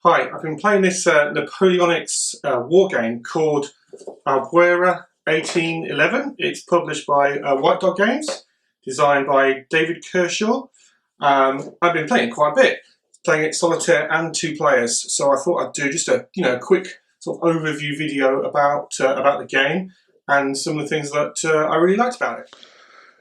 Hi, I've been playing this Napoleonic's war game called Albuera 1811. It's published by White Dog Games, designed by David Kershaw. I've been playing it quite a bit, playing it solitaire and two players. So I thought I'd do just a quick sort of overview video about the game and some of the things that I really liked about it.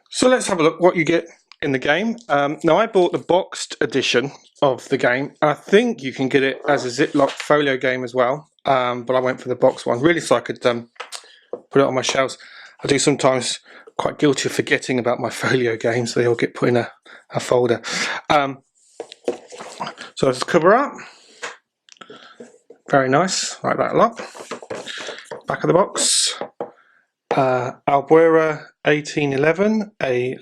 So let's have a look what you get in the game. Now I bought the boxed edition of the game. I think you can get it as a Ziploc folio game as well, but I went for the box one really so I could put it on my shelves. I do sometimes quite guilty of forgetting about my folio games, so they all get put in a folder. So let's cover up. Very nice, like that a lot. Back of the box. Albuera 1811, a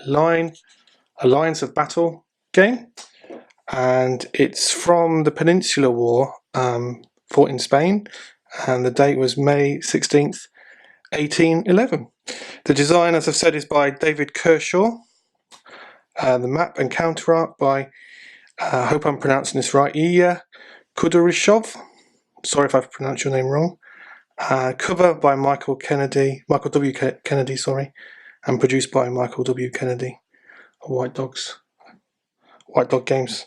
Lines of Battle game, and it's from the Peninsular War, fought in Spain, and the date was May 16th, 1811. The design, as I've said, is by David Kershaw. The map and counter art by, I hope I'm pronouncing this right, Iya Kudryashov. Sorry if I've pronounced your name wrong. Cover by Michael W. Kennedy, sorry, and produced by Michael W. Kennedy. White Dog Games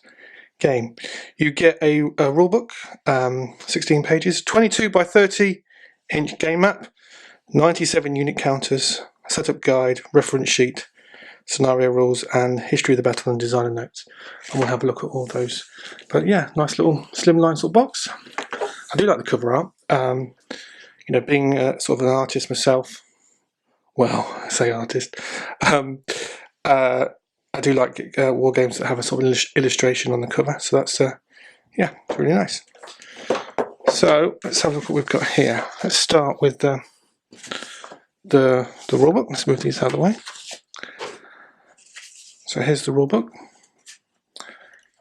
game. You get a rulebook, 16 pages, 22 by 30 inch game map, 97 unit counters, setup guide, reference sheet, scenario rules, and history of the battle and designer notes. And we'll have a look at all those. But yeah, nice little slimline sort of box. I do like the cover art. Being sort of an artist myself, well, I say artist, I do like war games that have a sort of illustration on the cover, so that's yeah, it's really nice. So let's have a look what we've got here. Let's start with the rulebook. Let's move these out of the way. So here's the rulebook,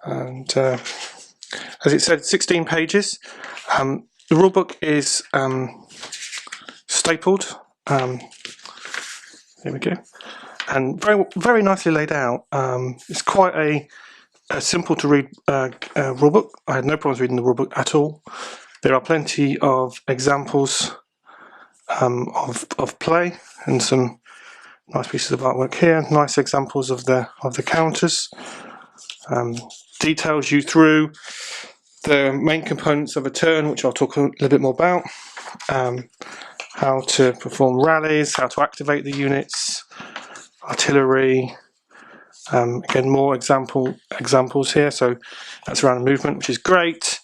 and as it said, 16 pages. The rulebook is stapled. There we go. And very nicely laid out. It's quite a simple to read rulebook. I had no problems reading the rulebook at all. There are plenty of examples of play and some nice pieces of artwork here. Nice examples of the counters. Details you through the main components of a turn, which I'll talk a little bit more about. How to perform rallies, how to activate the units, artillery. Again, more examples here, so that's around movement, which is great.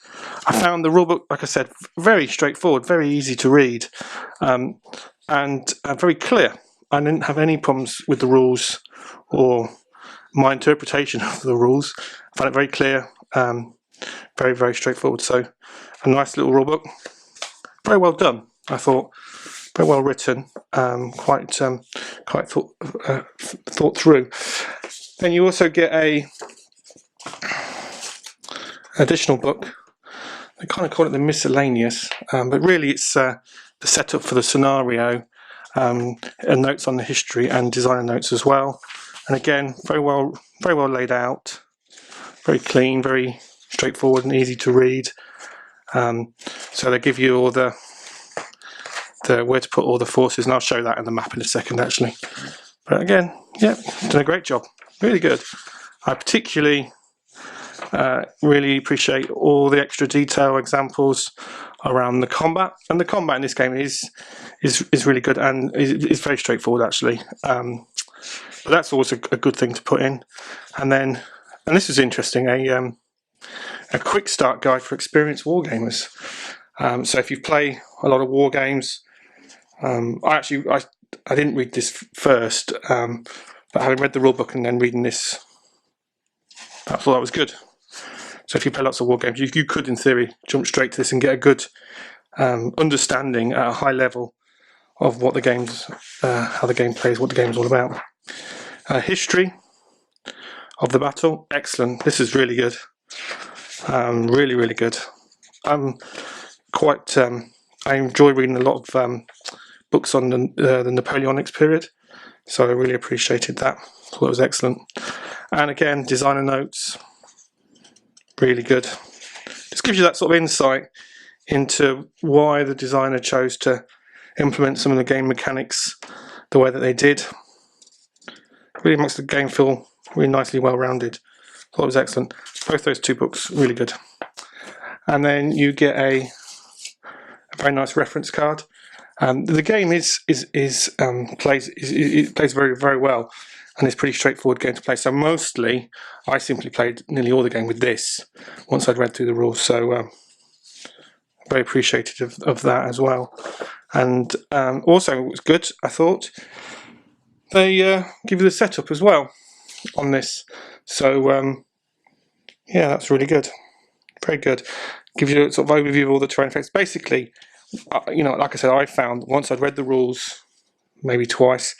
I found the rulebook, like I said, very straightforward, very easy to read, and very clear. I didn't have any problems with the rules or my interpretation of the rules. I found it very clear, very straightforward. So a nice little rulebook, very well done, I thought. Very well written, quite thought through. Then you also get a additional book. They kind of call it the miscellaneous, but really it's the setup for the scenario, and notes on the history and designer notes as well. And again, very well laid out, very clean, very straightforward and easy to read. So they give you all the where to put all the forces, and I'll show that in the map in a second actually. But again, yeah, done a great job, really good. I particularly really appreciate all the extra detail examples around the combat, and the combat in this game is really good and is very straightforward actually. But that's always a good thing to put in. And this is interesting, a quick start guide for experienced wargamers. So if you play a lot of war games, I didn't read this first, but having read the rulebook and then reading this, I thought that was good. So if you play lots of war games, you could, in theory, jump straight to this and get a good understanding at a high level of what the game's, how the game plays, what the game's all about. History of the battle, excellent. This is really good, really good. I enjoy reading a lot of books on the Napoleonic period, so I really appreciated that. Thought it was excellent. And again, designer notes, really good. just gives you that sort of insight into why the designer chose to implement some of the game mechanics the way that they did. Really makes the game feel really nicely well-rounded. I thought it was excellent. Both those two books, really good. And then you get a very nice reference card. The game plays very, very well, and it's pretty straightforward game to play. So mostly, I simply played nearly all the game with this once I'd read through the rules. So very appreciative of that as well. And also, it was good, I thought, they give you the setup as well on this. So yeah, that's really good. Very good. Gives you a sort of overview of all the terrain effects. Basically, you know, like I said, I found once I'd read the rules, maybe twice,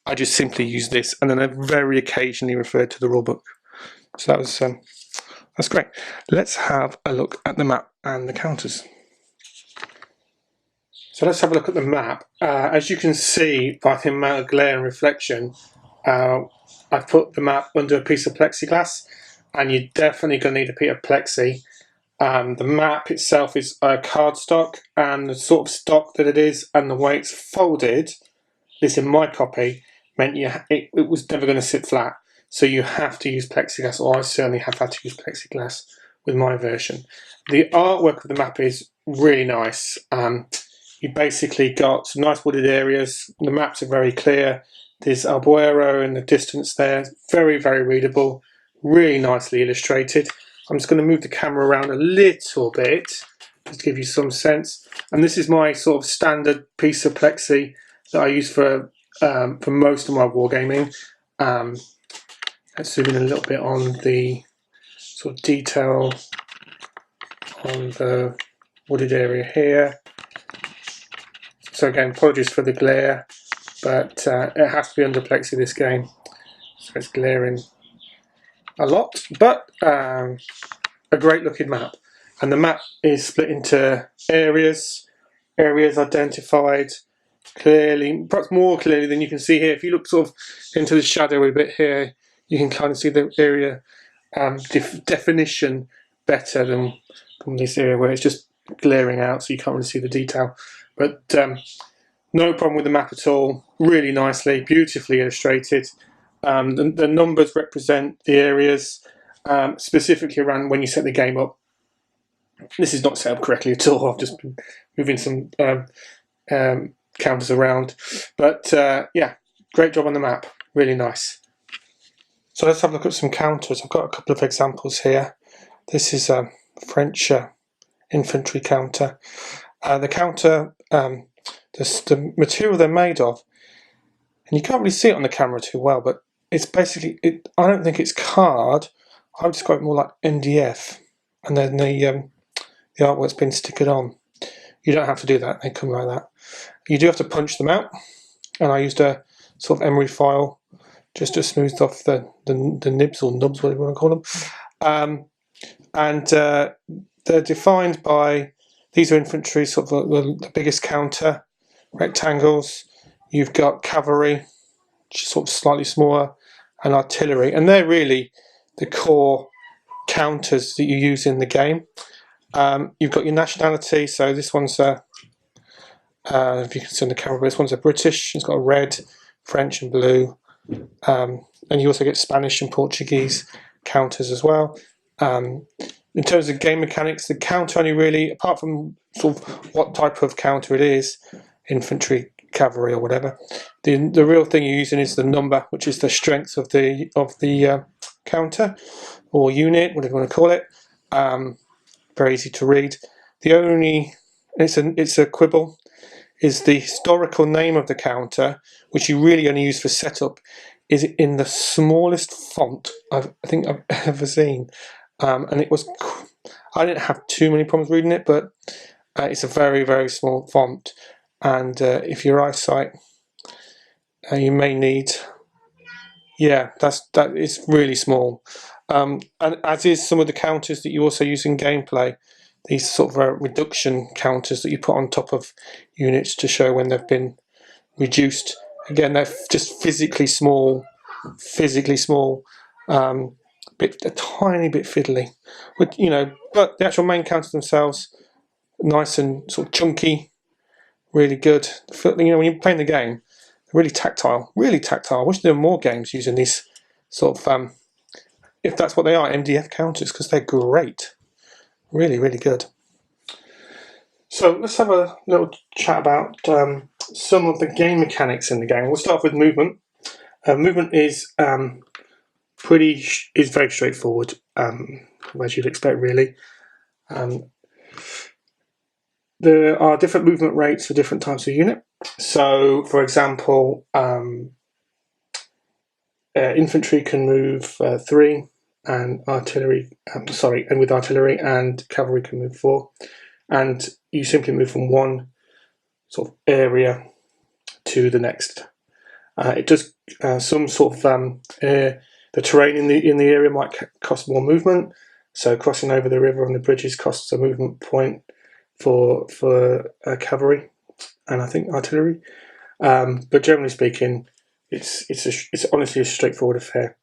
I just simply used this, and then I very occasionally referred to the rulebook. So that was that's great. Let's have a look at the map and the counters. So let's have a look at the map. As you can see by the amount of glare and reflection, I've put the map under a piece of plexiglass, and you're definitely going to need a piece of plexi. The map itself is cardstock, and the sort of stock that it is and the way it's folded, at least in my copy, meant it was never going to sit flat. So you have to use plexiglass, or I certainly have had to use plexiglass with my version. The artwork of the map is really nice. You basically got some nice wooded areas. The maps are very clear. There's Albuera in the distance there. Very, very readable. Really nicely illustrated. I'm just going to move the camera around a little bit just to give you some sense. And this is my sort of standard piece of plexi that I use for most of my wargaming. Let's zoom in a little bit on the sort of detail on the wooded area here. So again, apologies for the glare, but it has to be under plexi this game, so it's glaring a lot, but a great looking map. And the map is split into areas identified clearly, perhaps more clearly than you can see here. If you look sort of into the shadow a bit here, you can kind of see the area definition better than this area where it's just glaring out, so you can't really see the detail. But no problem with the map at all. Really nicely, beautifully illustrated. The numbers represent the areas, specifically around when you set the game up. This is not set up correctly at all. I've just been moving some counters around. But yeah, great job on the map. Really nice. So let's have a look at some counters. I've got a couple of examples here. This is a French infantry counter. The counter, the material they're made of, and you can't really see it on the camera too well, but it's basically, I don't think it's card. I would describe it more like MDF, and then the artwork's been stickered on. You don't have to do that, they come like that. You do have to punch them out, and I used a sort of emery file just to smooth off the nibs or nubs, whatever you want to call them. And they're defined by, these are infantry, sort of the biggest counter, rectangles. You've got cavalry, which is sort of slightly smaller, and artillery. And they're really the core counters that you use in the game. You've got your nationality, so this one's if you can see on the camera, this one's a British. It's got a red, French and blue. And you also get Spanish and Portuguese counters as well. In terms of game mechanics, the counter only really, apart from sort of what type of counter it is, infantry, cavalry or whatever, the real thing you're using is the number, which is the strength of the counter or unit, whatever you want to call it. Very easy to read. The only, it's a quibble, is the historical name of the counter, which you really only use for setup, is in the smallest font I think I've ever seen. And it was, I didn't have too many problems reading it, but it's a very, very small font. And if your eyesight, you may need, yeah, that is really small. And as is some of the counters that you also use in gameplay, these sort of reduction counters that you put on top of units to show when they've been reduced. Again, they're just physically small, a tiny bit fiddly. But but the actual main counters themselves, nice and sort of chunky, really good. When you're playing the game, really tactile, really tactile. I wish there were more games using these sort of, if that's what they are, MDF counters, because they're great, really, really good. So let's have a little chat about some of the game mechanics in the game. We'll start with movement. Movement is very straightforward, as you'd expect, really. There are different movement rates for different types of unit. So, for example, infantry can move 3, and artillery, and with artillery, and cavalry can move 4. And you simply move from one sort of area to the next. It does some sort of the terrain in the area might cost more movement. So crossing over the river on the bridges costs a movement point for cavalry and I think artillery. But generally speaking, it's honestly a straightforward affair.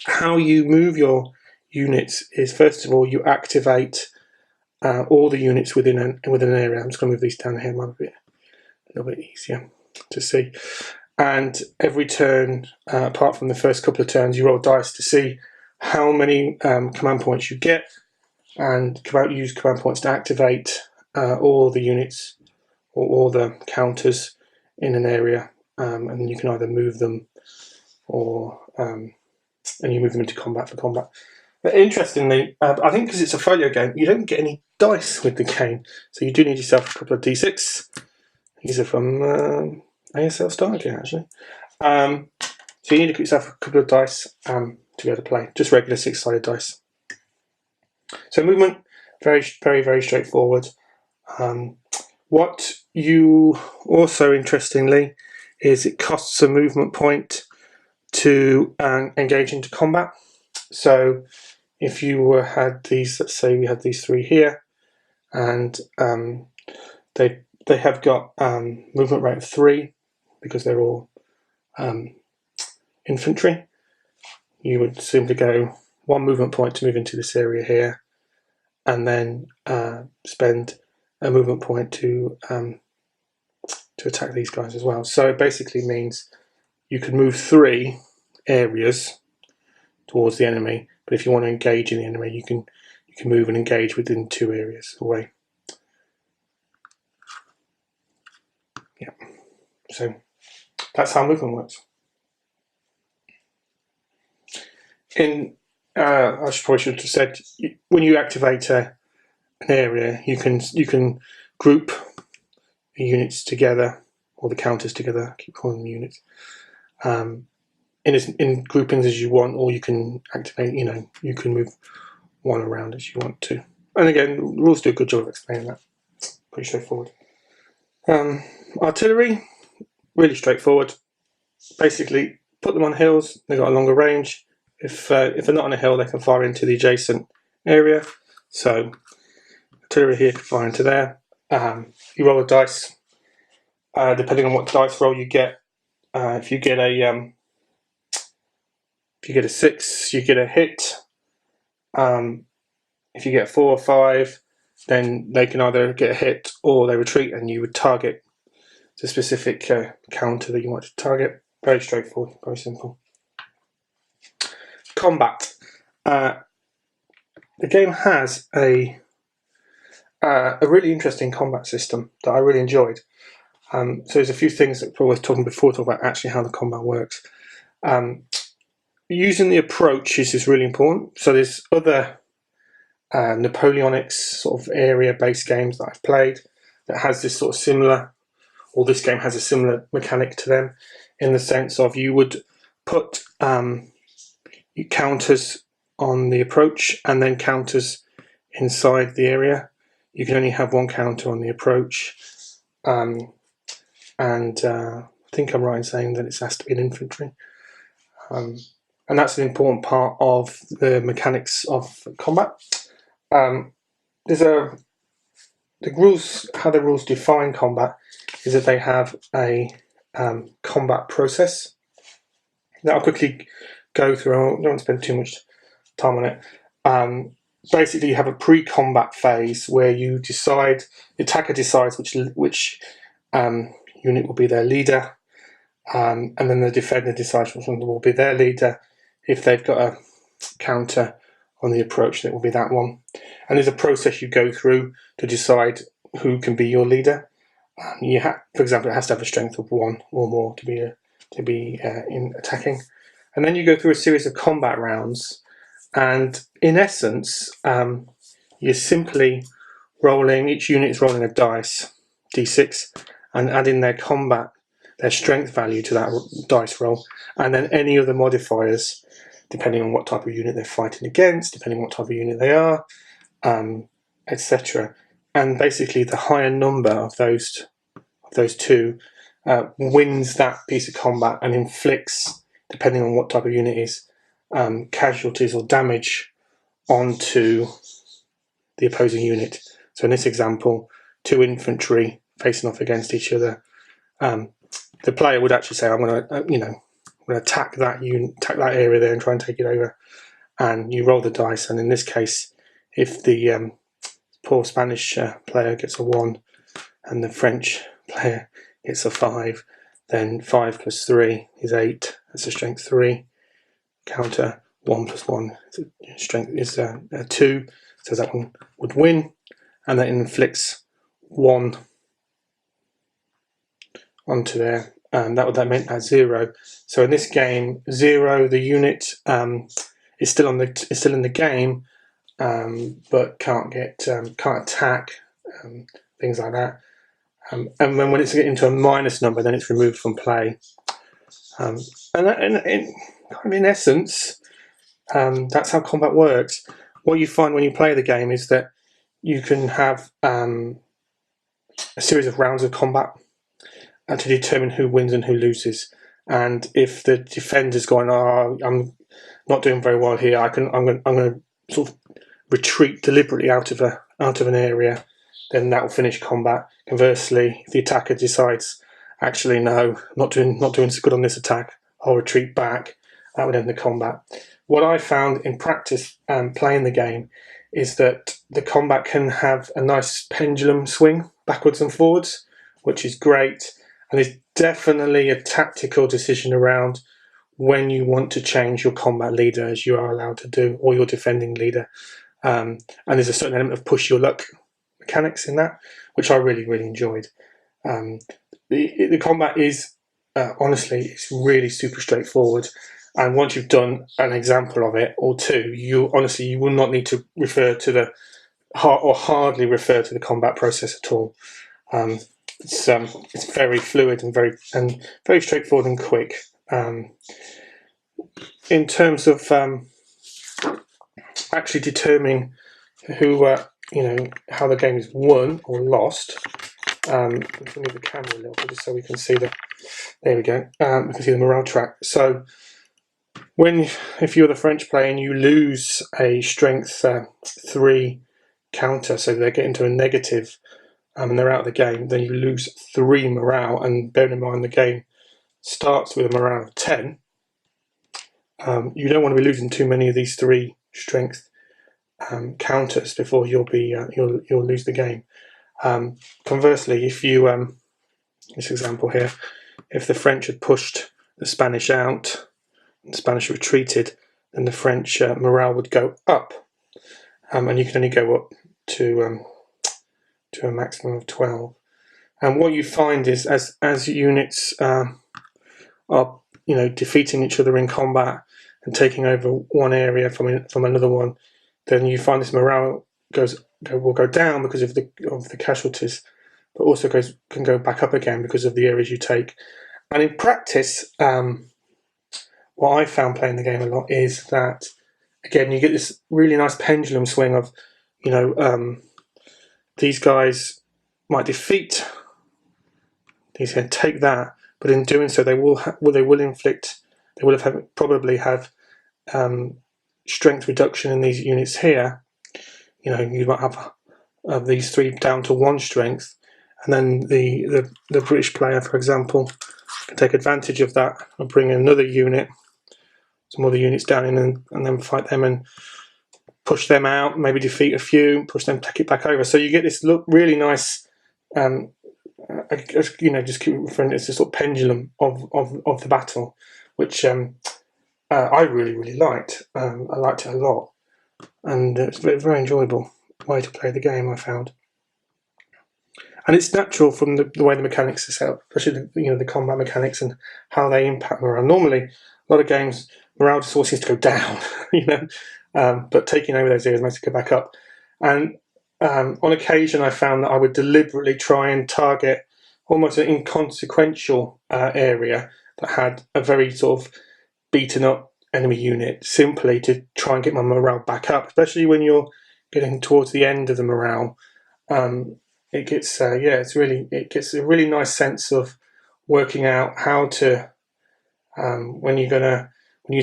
How you move your units is, first of all, you activate all the units within an area. I'm just going to move these down here, might be a little bit easier to see. And every turn, apart from the first couple of turns, you roll dice to see how many command points you get, and use command points to activate all the units or all the counters in an area, and you can either move them or and you move them into combat for combat. But interestingly, I think because it's a folio game, you don't get any dice with the game, so you do need yourself a couple of d6. These are from ASL Starter, actually. So you need to get yourself a couple of dice to be able to play, just regular 6-sided dice. So movement, very, very, very straightforward. What you also, interestingly, is it costs a movement point to engage into combat. So if you had these, let's say we had these 3 here, and they have got movement rate of 3 because they're all infantry, you would simply go 1 movement point to move into this area here, and then spend a movement point to attack these guys as well. So it basically means you can move 3 areas towards the enemy, but if you want to engage in the enemy, you can move and engage within 2 areas away. Yeah, so that's how movement works. I probably should have said, when you activate an area, you can group the units together, or the counters together. I keep calling them units. In groupings as you want, or you can activate. You can move one around as you want to. And again, rules do a good job of explaining that. Pretty straightforward. Artillery, really straightforward. Basically, put them on hills. They've got a longer range. If they're not on a hill, they can fire into the adjacent area. So artillery here can fire into there. You roll a dice. Depending on what dice roll you get, if you get a 6, you get a hit. If you get 4 or 5, then they can either get a hit or they retreat, and you would target the specific counter that you want to target. Very straightforward, very simple. Combat. The game has a really interesting combat system that I really enjoyed. So there's a few things that we were talking about actually how the combat works. Using the approach is really important. So there's other Napoleonic sort of area-based games that I've played that has this sort of similar, or this game has a similar mechanic to them, in the sense of you would put counters on the approach and then counters inside the area. You can only have 1 counter on the approach, and I think I'm right in saying that it has to be an infantry. And that's an important part of the mechanics of combat. How the rules define combat is that they have a combat process. Now I'll quickly go through. I don't want to spend too much time on it. Basically, you have a pre-combat phase where you decide, the attacker decides which unit will be their leader, and then the defender decides which one will be their leader. If they've got a counter on the approach, that will be that one. And there's a process you go through to decide who can be your leader. For example, it has to have a strength of 1 or more to be in attacking. And then you go through a series of combat rounds, and in essence, you're simply rolling. Each unit is rolling a dice, d6, and adding their strength value to that dice roll, and then any other modifiers, depending on what type of unit they're fighting against, depending on what type of unit they are, etc. And basically, the higher number of those two wins that piece of combat and inflicts, depending on what type of unit it is, casualties or damage onto the opposing unit. So in this example, 2 infantry facing off against each other. The player would actually say, "I'm going to attack that area there and try and take it over." And you roll the dice, and in this case, if the poor Spanish player gets a 1 and the French player gets a 5, then 5 plus 3 is 8. That's a strength 3. Counter 1 plus 1 strength is 2. So that one would win, and that inflicts 1 onto there. That meant at 0. So in this game, 0, the unit is still in the game, but can't attack, things like that. And then when it's getting to a minus number, then it's removed from play. And in essence, that's how combat works. What you find when you play the game is that you can have a series of rounds of combat to determine who wins and who loses. And if the defender's going, "Oh, I'm not doing very well here. I'm going to sort of retreat deliberately out of an area," then that will finish combat. Conversely, if the attacker decides, "Actually, no, not doing so good on this attack, I'll retreat back," that would end the combat. What I found in practice playing the game is that the combat can have a nice pendulum swing backwards and forwards, which is great. And there's definitely a tactical decision around when you want to change your combat leader, as you are allowed to do, or your defending leader. And there's a certain element of push your luck mechanics in that, which I really, really enjoyed. The combat is, honestly, it's really super straightforward. And once you've done an example of it, or two, you will not need to refer to hardly refer to the combat process at all. It's very fluid and very straightforward and quick. In terms of actually determining how the game is won or lost, let me move the camera a little bit just so we can see there we go. We can see the morale track. So if you're the French player and you lose a strength 3 counter, so they get into a negative and they're out of the game, then you lose 3 morale. And bearing in mind the game starts with a morale of 10, you don't want to be losing too many of these 3 strength counters before you'll lose the game. Conversely, if you this example here, if the French had pushed the Spanish out, the Spanish retreated, then the French morale would go up, and you can only go up to a maximum of 12. And what you find is as units are defeating each other in combat and taking over one area from another one, then you find this morale will go down because of the casualties, but also can go back up again because of the areas you take. And in practice, what I found playing the game a lot is that, again, you get this really nice pendulum swing of, these guys might defeat these guys, take that, but in doing so, they will probably have strength reduction in these units here. You might have these 3 down to 1 strength, and then the British player, for example, can take advantage of that and bring another unit some other units down in and then fight them and push them out, maybe defeat a few, push them, take it back over. So you get this really nice, you know, just keep referring to it as a sort of pendulum of the battle, which I really liked. I liked it a lot, and it's a very enjoyable way to play the game, I found. And it's natural from the way the mechanics are set up, especially the combat mechanics and how they impact morale. Normally, a lot of games morale just always seems to go down, you know, but taking over those areas makes it go back up. And on occasion, I found that I would deliberately try and target almost an inconsequential area that had a very sort of beaten up enemy unit, simply to try and get my morale back up, especially when you're getting towards the end of the morale. It gets it gets a really nice sense of working out how to when you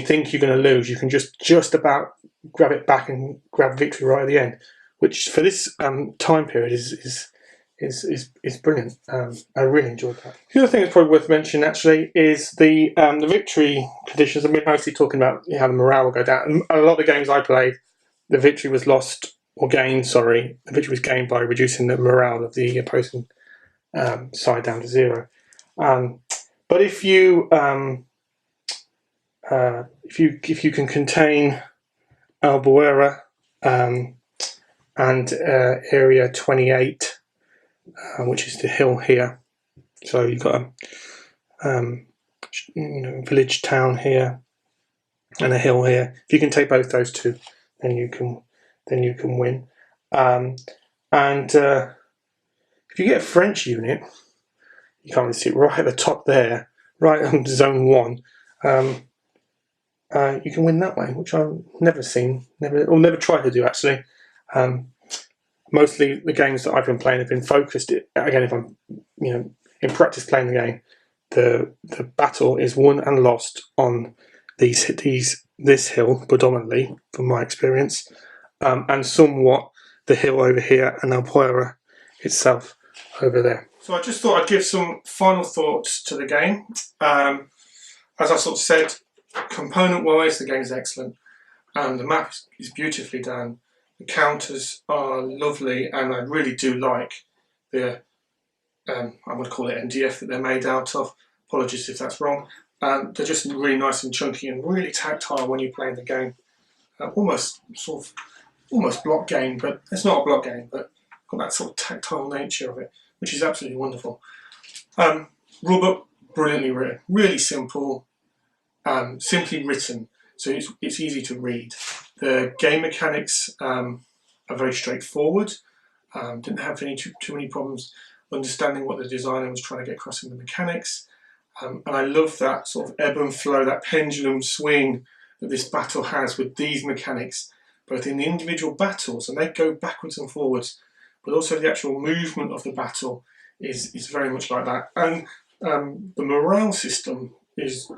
think you're gonna lose, you can just about grab it back and grab victory right at the end, which for this time period is brilliant. I really enjoyed that. The other thing that's probably worth mentioning actually is the victory conditions. I'm mostly talking about how the morale will go down. A lot of the games I played, the victory was lost or gained. Sorry, the victory was gained by reducing the morale of the opposing side down to 0. But if you can contain Albuera and area 28. Which is the hill here. So you've got a village town here and a hill here. If you can take both those two, then you can win. And if you get a French unit, you can't really see it right at the top there, right on zone 1. You can win that way, which I've never seen, never tried to do actually. Mostly the games that I've been playing have been focused. Again, if I'm in practice playing the game, the battle is won and lost on this hill predominantly, from my experience, and somewhat the hill over here and Albuera itself over there. So I just thought I'd give some final thoughts to the game. As I sort of said, component-wise, the game is excellent, and the map is beautifully done. The counters are lovely, and I really do like the, I would call it MDF that they're made out of. Apologies if that's wrong. They're just really nice and chunky and really tactile when you're playing the game. Almost block game, but it's not a block game, but got that sort of tactile nature of it, which is absolutely wonderful. Rulebook, brilliantly written, really simple, simply written, so it's easy to read. The game mechanics are very straightforward. Didn't have too many problems understanding what the designer was trying to get across in the mechanics. And I love that sort of ebb and flow, that pendulum swing that this battle has with these mechanics, both in the individual battles, and they go backwards and forwards, but also the actual movement of the battle is very much like that. And the morale system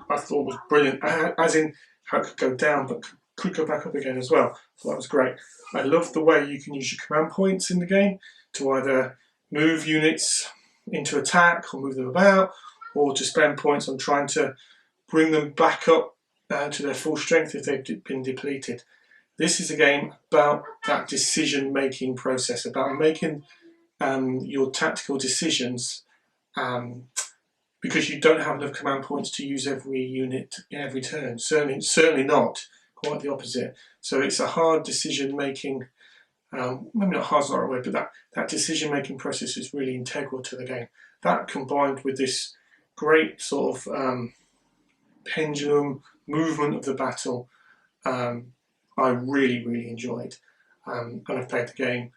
I thought was brilliant, as in how it could go down, but could go back up again as well. So that was great. I love the way you can use your command points in the game to either move units into attack or move them about, or to spend points on trying to bring them back up to their full strength if they've been depleted. This is a game about that decision-making process, about making your tactical decisions, because you don't have enough command points to use every unit in every turn. Certainly not. Quite the opposite. So it's a hard decision-making, maybe not hard's not the right word, but that decision-making process is really integral to the game. That combined with this great sort of pendulum movement of the battle, I really enjoyed. And I've played the game,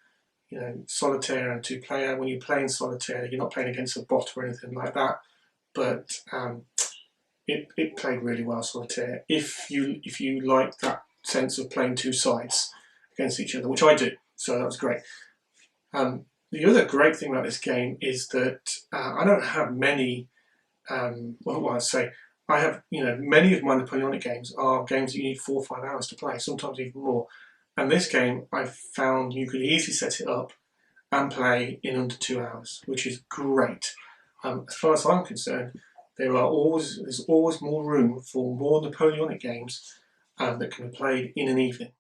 solitaire and 2-player. When you play in solitaire, you're not playing against a bot or anything like that, but it played really well solitaire. If you like that sense of playing two sides against each other, which I do, so that was great. The other great thing about this game is that I don't have many. I have, many of my Napoleonic games are games that you need 4 or 5 hours to play, sometimes even more. And this game, I found you could easily set it up and play in under 2 hours, which is great. As far as I'm concerned, there's always more room for more Napoleonic games that can be played in an evening.